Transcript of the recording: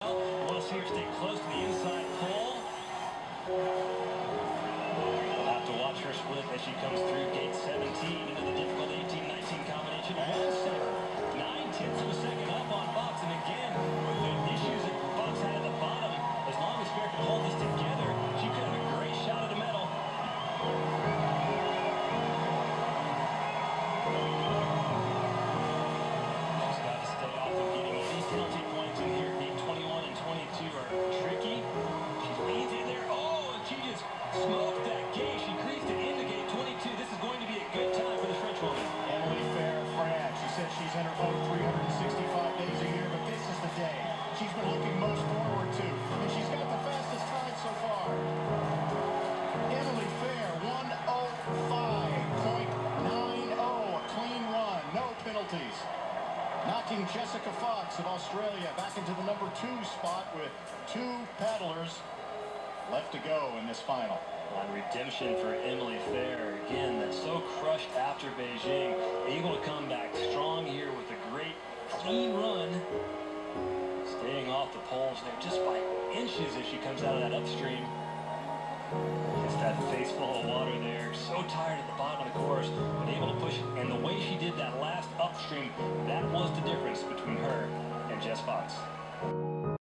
You want to see her stay close to the inside pole. We'll have to watch her split as she comes through gate 17 into the difficult 18-19 combination. And 9/10 of a second up on Fox. And again, the issues that Fox had at the bottom, as long as Fair can hold this together, she could have a great shot at a medal. She's got to stay off of getting any penalty points in here. Gate 21 and 22 are tricky. She leads in there. Oh, and she just smoked that gate. She creased it into gate 22. This is going to be a good time for the French woman. Emily Fair, France. She says she's in her boat 365 days a year, but this is the day she's been looking most forward to. And she's got the fastest time so far. Emily Fair, 1:05.90. A clean run, no penalties. Knocking Jessica Fox of Australia back into the number 2 spot with 2 paddlers left to go in this final. On redemption for Emily Fair. Again, that's so crushed after Beijing. Able to come back strong here with a great clean run. Staying off the poles there just by inches as she comes out of that upstream. It's that face full of water there. So tired at the bottom of the course, but able to push it. And the way she did that last upstream, that was the difference between her and Jess Fox.